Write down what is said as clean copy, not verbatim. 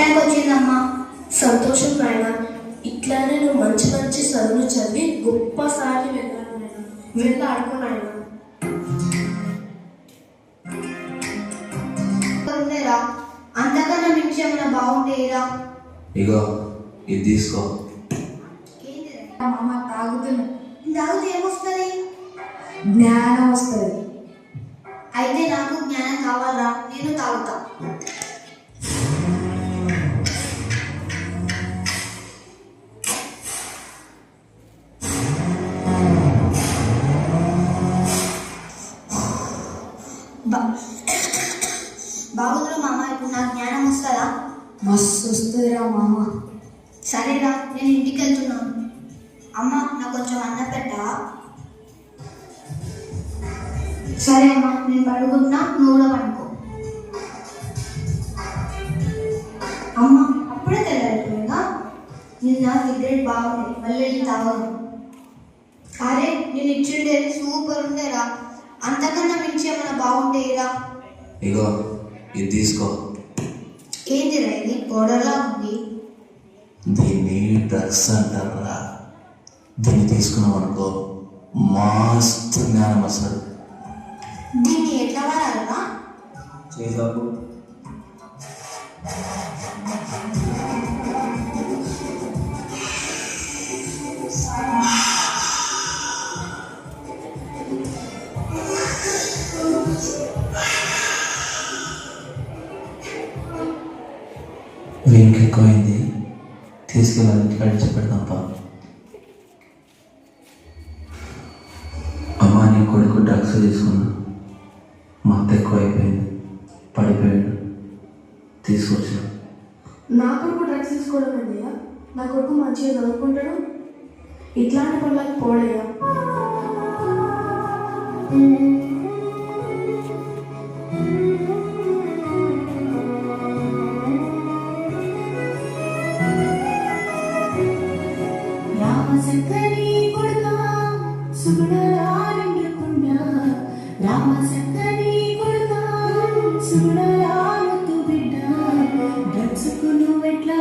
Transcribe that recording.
Rank వచ్చిందమ్మా. సంతోషం నాయన. ఇట్లానే నువ్వు మంచి మంచి చదువులు చదివి గొప్ప స్థాయికి వెళ్ళాలి నాయన. వెళ్ళి ఆడుకో నాయన. ఉండేరా అంతకన్నా మించి ఏమైనా బాగుంటేరా. ఇగో ఇది తీసుకో. మామ తాగుతున్నా. తాగితే ఏమొస్తుంది? జ్ఞానం వస్తుంది. అయితే నాకు జ్ఞానం కావాలా, నేను తాగుతా. బాగుందిరా మామ, ఇప్పుడు నాకు జ్ఞానం వస్తుందా? మస్తు వస్తుందిరా మామ. సరేరా, నేను ఇంటికి వెళ్తున్నాను. అమ్మ, నాకు కొంచెం అన్నం పెట్టవా? సరే అమ్మా, నేను పడుకుంటున్నా, నువ్వు కూడా పడుకో. అమ్మ, అప్పుడే తెల్లారిపోయిందా? నిన్న సిగరెట్ బాగుంది, మళ్ళీ వెళ్ళి తాగను. అరే, నేను ఇచ్చిండేది సూపర్ ఉండేరా. అంతకన్నా మించి ఏమైనా బాగుంటేరా. ఇగో ఇది తీసుకో. ఏంటిరా ఇది? పౌడర్లా ఉంది. దీన్ని డ్రగ్స్ అంటారా. దీన్ని తీసుకున్నాం అనుకో మస్తు జ్ఞానం వస్తుంది. దీన్ని ఎట్లా వాడాలరా? చేసాకు. వీనికి ఎక్కువైంది, తీసుకెళ్ళాలి కడిచి పెడతాంపా. అమ్మ నీ కొడుకు డ్రగ్స్ తీసుకున్నా, మత్తు ఎక్కువైపోయింది, పడిపోయాడు, తీసుకొచ్చా. నా కొడుకు డ్రగ్స్ తీసుకోవడం ఏంటయ్యా? నా కొడుకు మంచిగా చదువుకుంటాడు, ఇట్లాంటి పనులకు పోడయ్యా. రామశంకరి కొడుకా సుగుణరాలుండకుండా, రామశంకరి కొడుకా సుగుణరాలుతూ బిడ్డ, డ్రగ్స్కు నువ్వెట్లా